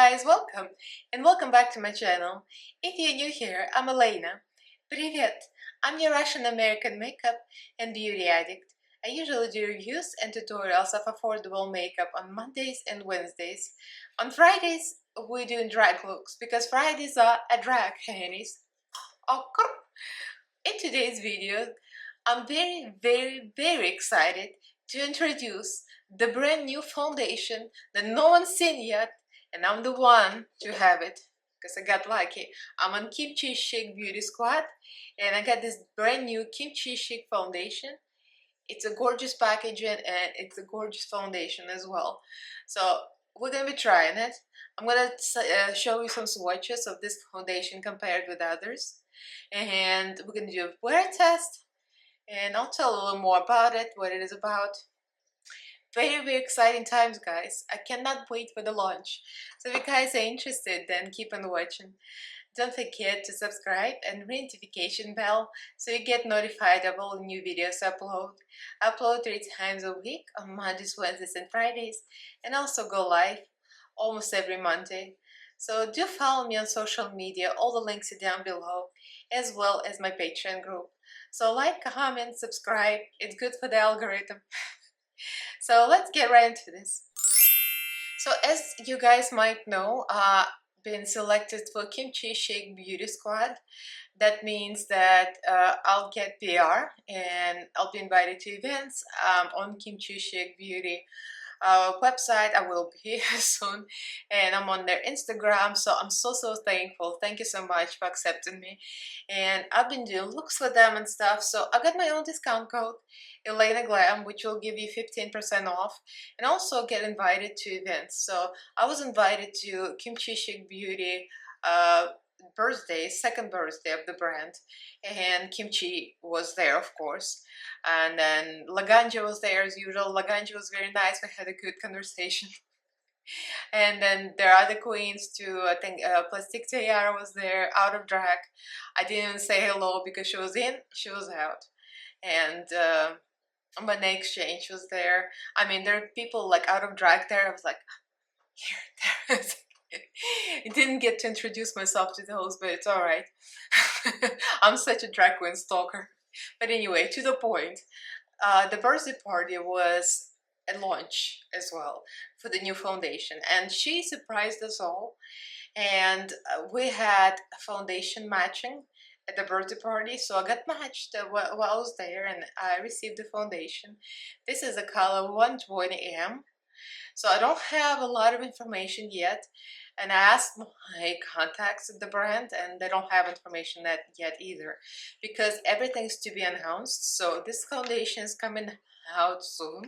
guys, welcome and welcome back to my channel. If you're new here, I'm Elaina. Привет! I'm your Russian-American makeup and beauty addict. I usually do reviews and tutorials of affordable makeup on Mondays and Wednesdays. On Fridays, we're doing drag looks because Fridays are a drag, handies. In today's video, I'm very excited to introduce the brand new foundation that no one's seen yet, and I'm the one to have it because I got lucky. I'm on Kimchichic Beauty Squad and I got this brand new Kimchichic foundation. It's a gorgeous packaging and it's a gorgeous foundation as well. So we're gonna be trying it. I'm gonna show you some swatches of this foundation compared with others, and we're gonna do a wear test, and I'll tell a little more about it, what it is about. Very exciting times, guys. I cannot wait for the launch. So if you guys are interested, then keep on watching. Don't forget to subscribe and ring notification bell so you get notified of all new videos upload. I upload 3 times a week on Mondays, Wednesdays and Fridays, and also go live almost every Monday. So do follow me on social media, all the links are down below, as well as my Patreon group. So like, comment, subscribe, it's good for the algorithm. So let's get right into this. So as you guys might know, been selected for Kimchichic Beauty Squad. That means that I'll get PR and I'll be invited to events on Kimchichic Beauty website. I will be soon, and I'm on their Instagram, so I'm so thankful. Thank you so much for accepting me. And I've been doing looks for them and stuff, so I got my own discount code, Elaina Glam, which will give you 15% off, and also get invited to events. So I was invited to Kimchichic Beauty second birthday of the brand, and Kimchi was there, of course, and then Laganja was there as usual. Laganja was very nice, we had a good conversation. And then there are other queens too. I think Plastic Tiara was there, out of drag. I didn't even say hello because she was in, she was out. And Money Exchange was there. I mean, there are people like out of drag there. I was like, here, there. I didn't get to introduce myself to the host, but it's alright. I'm such a drag queen stalker. But anyway, to the point, the birthday party was at launch as well for the new foundation, and she surprised us all, and we had foundation matching at the birthday party, so I got matched while I was there, and I received the foundation. This is the color 120 AM. So I don't have a lot of information yet, and I asked my contacts at the brand and they don't have information yet either, because everything's to be announced. So this foundation is coming out soon.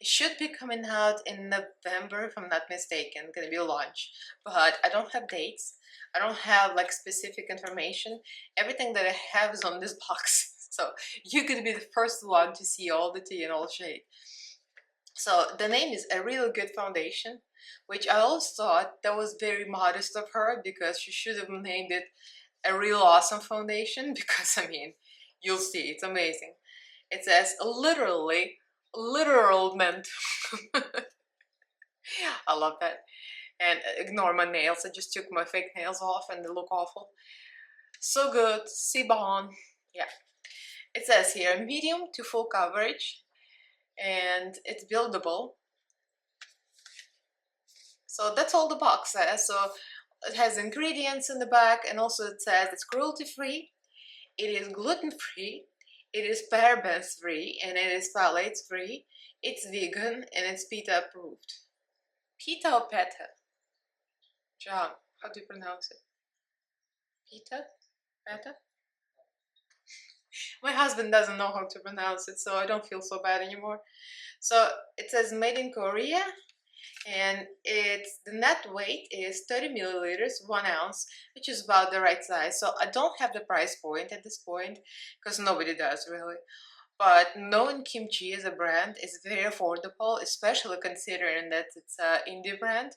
It should be coming out in November if I'm not mistaken, gonna be a launch, but I don't have dates. I don't have like specific information. Everything that I have is on this box. So you're gonna be the first one to see all the tea and all the shade. So the name is A Really Good Foundation, which I always thought that was very modest of her, because she should have named it A Real Awesome Foundation, because I mean, you'll see, it's amazing. It says literally, literal meant. I love that. And ignore my nails, I just took my fake nails off and they look awful. So good, C-Bon. Yeah. It says here, medium to full coverage, and it's buildable. So that's all the box says. So it has ingredients in the back, and also it says it's cruelty free, it is gluten free, it is parabens free, and it is phthalates free, it's vegan, and it's PETA approved. PETA or PETA? John, how do you pronounce it? PETA? PETA? My husband doesn't know how to pronounce it, so I don't feel so bad anymore. So it says made in Korea, and the net weight is 30 milliliters, 1 ounce, which is about the right size. So I don't have the price point at this point, because nobody does really. But knowing Kimchi as a brand is very affordable, especially considering that it's an indie brand.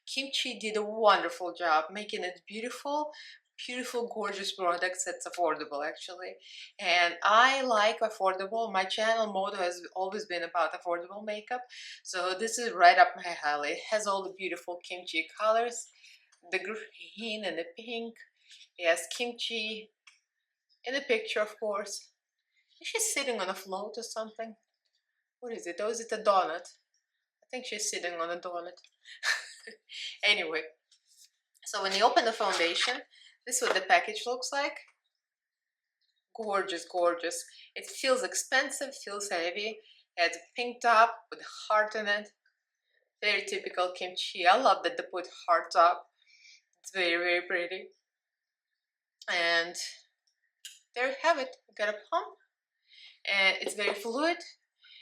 Kimchi did a wonderful job making it beautiful, gorgeous products that's affordable actually. And I like affordable. My channel motto has always been about affordable makeup, so this is right up my alley. It has all the beautiful kimchi colors, the green and the pink. He has kimchi in the picture, of course. Is she sitting on a float or something? What is it? Oh, is it a donut? I think she's sitting on a donut. Anyway, so when you open the foundation, this is what the package looks like. Gorgeous, gorgeous. It feels expensive, feels heavy. It has a pink top with a heart in it. Very typical kimchi. I love that they put heart top. It's very, very pretty. And there you have it. You got a pump. And it's very fluid.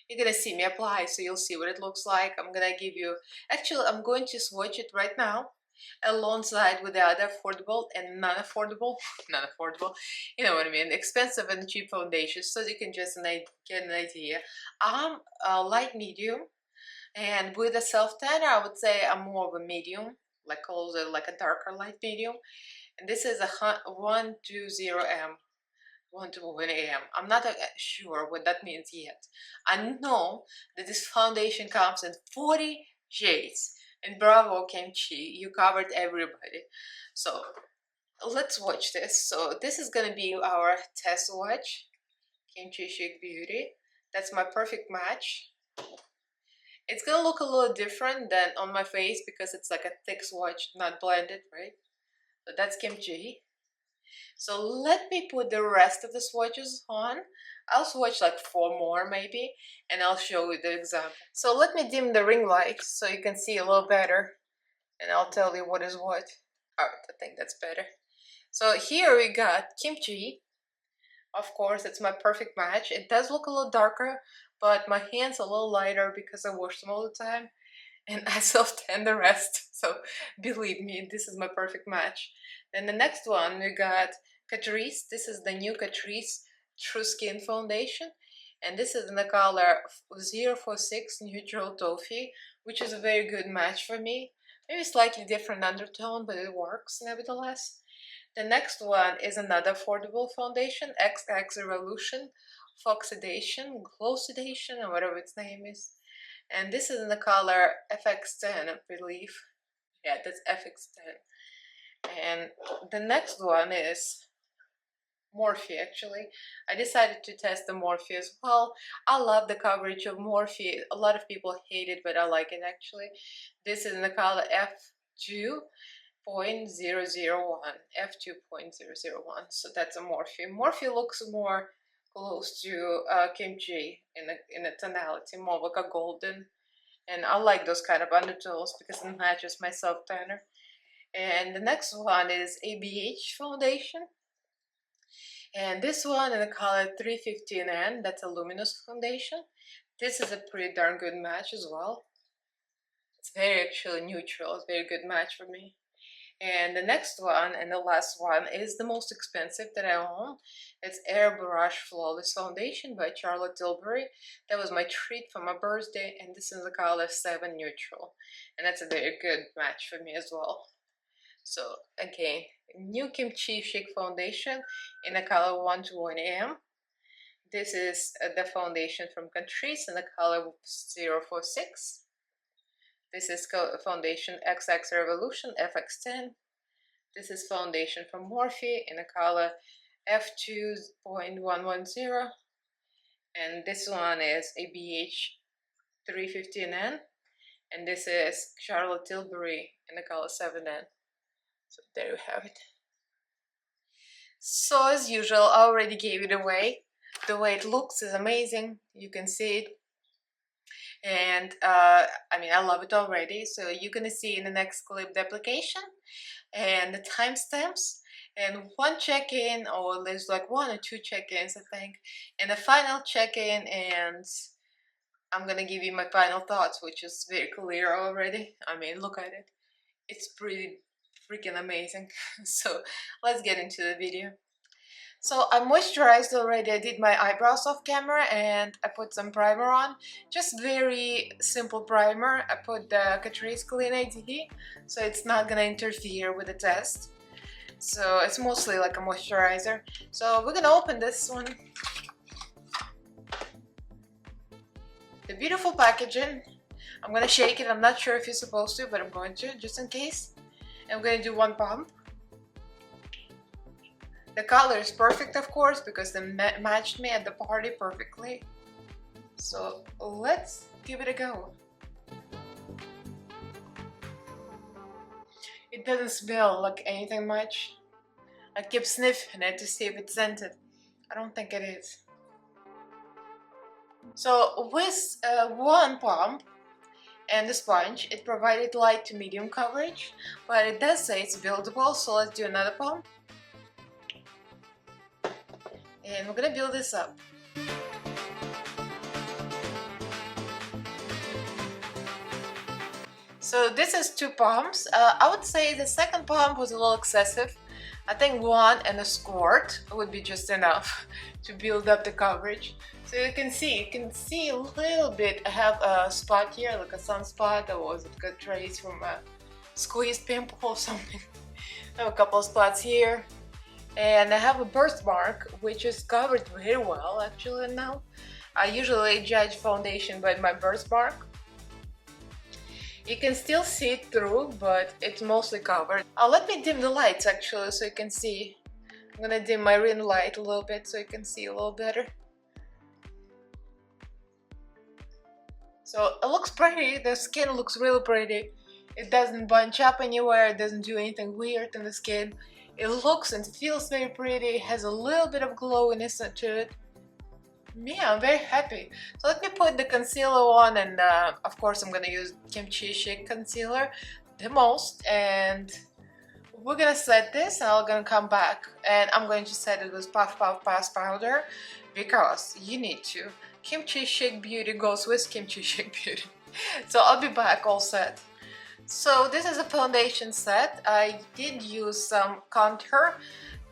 You're gonna see me apply, so you'll see what it looks like. I'm gonna give you, actually I'm going to swatch it right now alongside with the other affordable and non-affordable, you know what I mean, expensive and cheap foundations, so you can just get an idea. I'm a light medium, and with a self-tanner I would say I'm more of a medium, like closer, like a darker light medium. And this is a 120M. 1 to 1 a.m. I'm not sure what that means yet. I know that this foundation comes in 40 shades. And bravo, Kimchi, you covered everybody. So let's watch this. So this is gonna be our test swatch, Kimchichic Beauty. That's my perfect match. It's gonna look a little different than on my face because it's like a thick swatch, not blended, right? So that's Kimchi. So let me put the rest of the swatches on. I'll swatch like 4 more maybe, and I'll show you the example. So let me dim the ring light so you can see a little better, and I'll tell you what is what. Alright, I think that's better. So here we got kimchi. Of course, it's my perfect match. It does look a little darker, but my hand's a little lighter because I wash them all the time, and I self-tan the rest. So believe me, this is my perfect match. Then the next one we got Catrice. This is the new Catrice True Skin Foundation, and this is in the color 046 Neutral Toffee, which is a very good match for me. Maybe slightly different undertone, but it works nevertheless. The next one is another affordable foundation, XX Revolution Foxidation, Glow Sedation, or whatever its name is. And this is in the color FX10, I believe. Yeah, that's FX10. And the next one is Morphe, actually. I decided to test the Morphe as well. I love the coverage of Morphe. A lot of people hate it, but I like it actually. This is in the color F2.001. F2.001. So that's a Morphe. Morphe looks more close to kimchi in a tonality, more like a golden. And I like those kind of undertones because it matches my self-tanner. And the next one is ABH foundation. And this one in the color 315N, that's a luminous foundation. This is a pretty darn good match as well. It's very actually neutral, it's a very good match for me. And the next one and the last one is the most expensive that I own. It's Airbrush Flawless Foundation by Charlotte Tilbury. That was my treat for my birthday, and this is the color 7 Neutral. And that's a very good match for me as well. So again, new Kimchichic foundation in the color 1 to 1 AM. This is the foundation from Catrice in the color 046. This is foundation XX Revolution FX10. This is foundation from Morphe in the color F2.110. And this one is ABH 315N. And this is Charlotte Tilbury in the color 7N. So there you have it. So as usual, I already gave it away. The way it looks is amazing. You can see it. And I mean, I love it already. So you're gonna see in the next clip the application and the timestamps and one check-in, or there's like 1 or 2 check-ins, I think, and a final check-in, and I'm gonna give you my final thoughts, which is very clear already. I mean, look at it. It's pretty freaking amazing. So let's get into the video. So I moisturized already. I did my eyebrows off camera and I put some primer on. Just very simple primer. I put the Catrice Clean ID, so it's not gonna interfere with the test. So it's mostly like a moisturizer. So we're gonna open this one. The beautiful packaging. I'm gonna shake it. I'm not sure if you're supposed to, but I'm going to, just in case. I'm gonna do one pump. The color is perfect, of course, because they matched me at the party perfectly. So let's give it a go. It doesn't smell like anything much. I keep sniffing it to see if it's scented. I don't think it is. So with one pump and the sponge, it provided light to medium coverage, but it does say it's buildable, so let's do another pump. And we're gonna build this up. So this is 2 pumps. I would say the second pump was a little excessive. I think 1 and a squirt would be just enough to build up the coverage. So you can see a little bit. I have a spot here, like a sunspot, or was it Catrice from a squeezed pimple or something. I have a couple of spots here. And I have a birthmark, which is covered very well actually now. I usually judge foundation by my birthmark. You can still see it through, but it's mostly covered. Let me dim the lights actually so you can see. I'm gonna dim my ring light a little bit so you can see a little better. So it looks pretty, the skin looks really pretty. It doesn't bunch up anywhere, it doesn't do anything weird in the skin. It looks and feels very pretty, it has a little bit of glowiness to it. Yeah, I'm very happy. So let me put the concealer on, and of course I'm gonna use Kimchichic concealer the most, and we're gonna set this and I'm gonna come back and I'm going to set it with Puff Puff Pass powder because you need to. Kimchichic Beauty goes with Kimchichic Beauty. So I'll be back all set. So this is a foundation set. I did use some contour,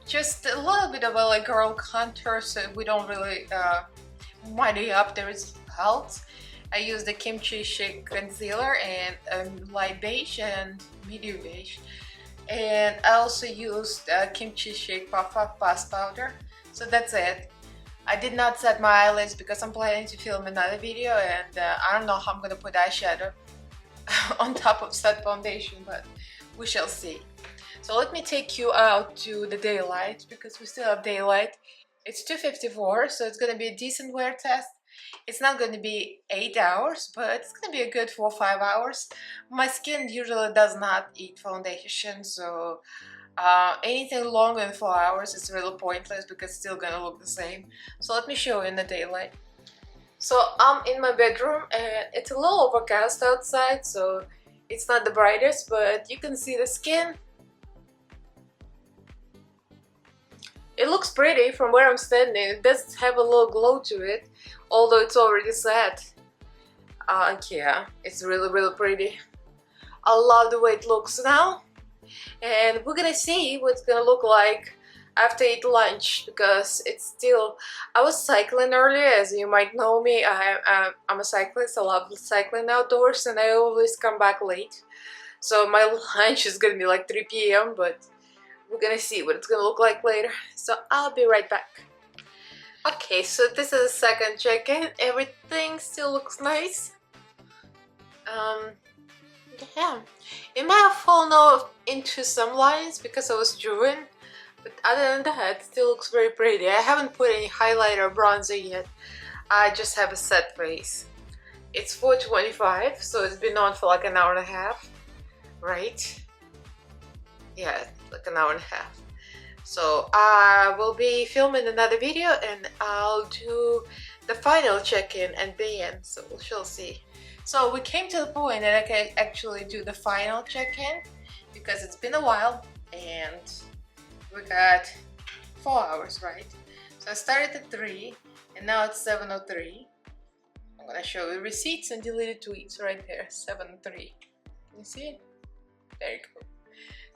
just a little bit of a like girl contour, so we don't really muddy up the results. I used the Kimchichic concealer and light beige and medium beige, and I also used Kimchichic Puff Puff Pass powder. So that's it. I did not set my eyelids because I'm planning to film another video, and I don't know how I'm gonna put eyeshadow on top of set foundation, but we shall see. So let me take you out to the daylight because we still have daylight. It's 2:54, so it's gonna be a decent wear test. It's not gonna be 8 hours, but it's gonna be a good 4 or 5 hours. My skin usually does not eat foundation, so anything longer than 4 hours is really pointless because it's still gonna look the same. So let me show you in the daylight. So I'm in my bedroom and it's a little overcast outside, so it's not the brightest, but you can see the skin. It looks pretty from where I'm standing. It does have a little glow to it, although it's already set. Yeah, it's really pretty. I love the way it looks now. And we're gonna see what it's gonna look like after I eat lunch, because it's still... I was cycling earlier, as you might know me. I'm a cyclist. I love cycling outdoors and I always come back late. So my lunch is gonna be like 3 p.m. but we're gonna see what it's gonna look like later. So I'll be right back. Okay, so this is a second check-in. Everything still looks nice. Yeah, it might have fallen off into some lines because I was drawing, but other than that, it still looks very pretty. I haven't put any highlighter or bronzer yet. I just have a set face. It's 4:25, so it's been on for like an hour and a half, right? Yeah, like an hour and a half. So I will be filming another video and I'll do the final check-in at the end, so we shall see. So we came to the point that I can actually do the final check-in because it's been a while and we got 4 hours, right? So I started at 3 and now it's 7:03. I'm gonna show you receipts and deleted tweets right there, 7:03. Can you see it? Very cool.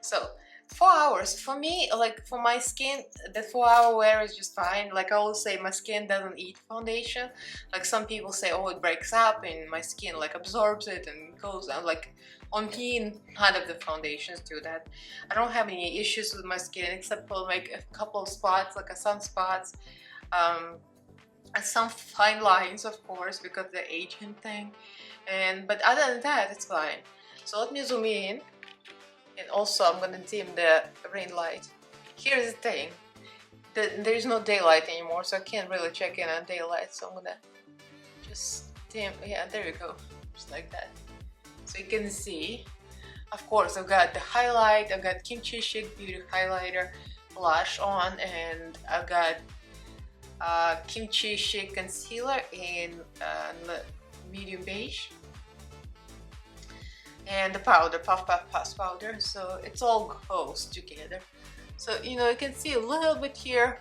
So 4 hours for me, like for my skin, the 4-hour wear is just fine. Like I always say, my skin doesn't eat foundation. Like some people say, oh, it breaks up and my skin like absorbs it and goes out. Like on me, none of the foundations do that. I don't have any issues with my skin except for like a couple of spots, like a sunspots, and some fine lines, of course, because of the aging thing. But other than that, it's fine. So let me zoom in. And also I'm gonna dim the ring light. Here's the thing, there's no daylight anymore, so I can't really check in on daylight, so I'm gonna just dim, yeah, there you go, just like that. So you can see, of course, I've got the highlight, I've got Kimchichic Beauty Highlighter blush on, and I've got Kimchichic Concealer in medium beige, and the powder, Puff Puff Pass powder, so it's all goes together. So, you know, you can see a little bit here.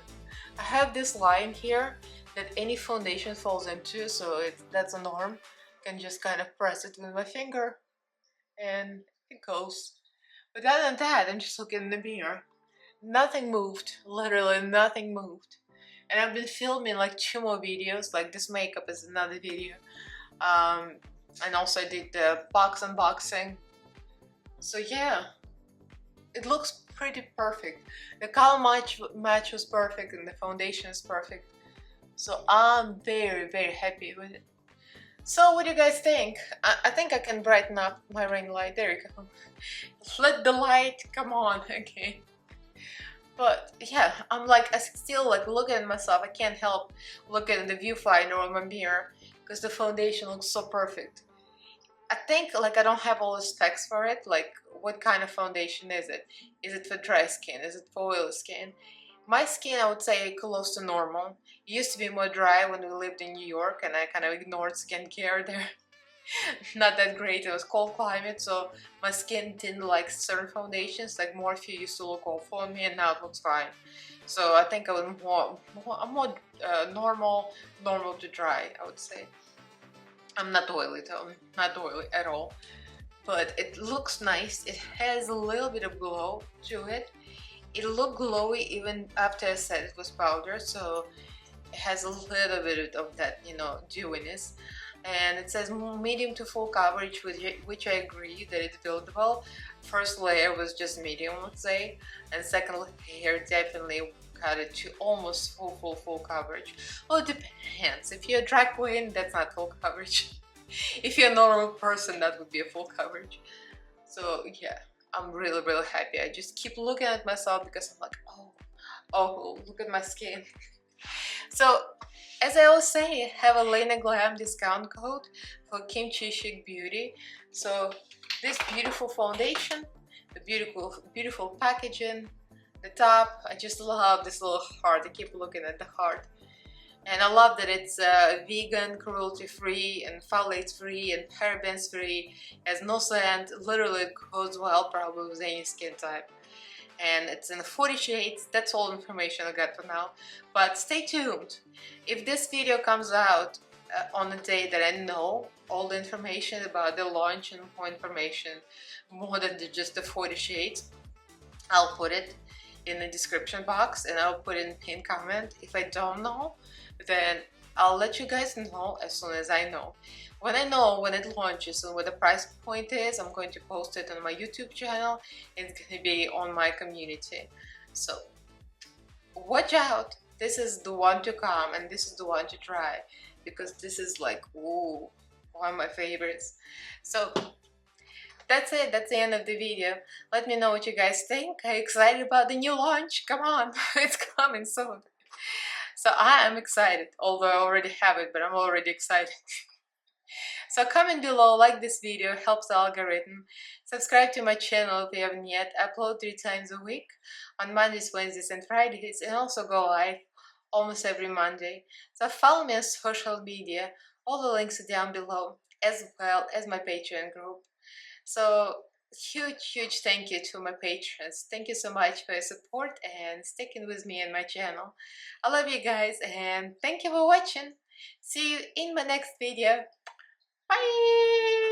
I have this line here that any foundation falls into, so that's a norm. I can just kind of press it with my finger and it goes. But other than that, I'm just looking in the mirror. Nothing moved, literally nothing moved. And I've been filming like 2 more videos, like this makeup is another video. And also I did the box unboxing. So yeah, it looks pretty perfect. The color match was perfect and the foundation is perfect. So I'm very, very happy with it. So what do you guys think? I think I can brighten up my ring light. There you go. Let the light come on again. But yeah, I'm like, I still like looking at myself. I can't help looking at the viewfinder or my mirror because the foundation looks so perfect. I think like I don't have all the specs for it, like what kind of foundation is it? Is it for dry skin? Is it for oily skin? My skin, I would say, close to normal. It used to be more dry when we lived in New York and I kind of ignored skincare there. Not that great, it was cold climate, so my skin didn't like certain foundations, like Morphe used to look awful on me and now it looks fine. So I think I was more normal to dry, I would say. I'm not oily though, not oily at all. But it looks nice, it has a little bit of glow to it. It looked glowy even after I said it was powder, so it has a little bit of that, you know, dewiness. And it says medium to full coverage, which I agree that it's buildable. First layer was just medium, let's say, and second layer definitely cut it to almost full coverage. Well, it depends. If you're a drag queen, that's not full coverage. If you're a normal person, that would be a full coverage. So yeah, I'm really happy. I just keep looking at myself because I'm like, oh, look at my skin. So as I always say, I have a Elaina Glam discount code for Kimchichic Beauty. So this beautiful foundation, the beautiful packaging, the top, I just love this little heart. I keep looking at the heart. And I love that it's vegan, cruelty-free, and phthalates-free, and parabens-free, has no scent, literally goes well probably with any skin type. And it's in 40 shades. That's all information I got for now, but stay tuned. If this video comes out on the day that I know all the information about the launch and more information, more than just the 40 shades, I'll put it in the description box and I'll put it in pinned comment. If I don't know, then I'll let you guys know as soon as I know. When I know when it launches and what the price point is, I'm going to post it on my YouTube channel. It's going to be on my community. So watch out. This is the one to come and this is the one to try, because this is like, ooh, one of my favorites. So that's it. That's the end of the video. Let me know what you guys think. Are you excited about the new launch? Come on, it's coming soon. So I am excited, although I already have it, but I'm already excited. So comment below, like this video, helps the algorithm. Subscribe to my channel if you haven't yet. I upload 3 times a week on Mondays, Wednesdays and Fridays, and also go live almost every Monday. So follow me on social media. All the links are down below, as well as my Patreon group. So huge thank you to my patrons. Thank you so much for your support and sticking with me and my channel. I love you guys and thank you for watching. See you in my next video. Bye!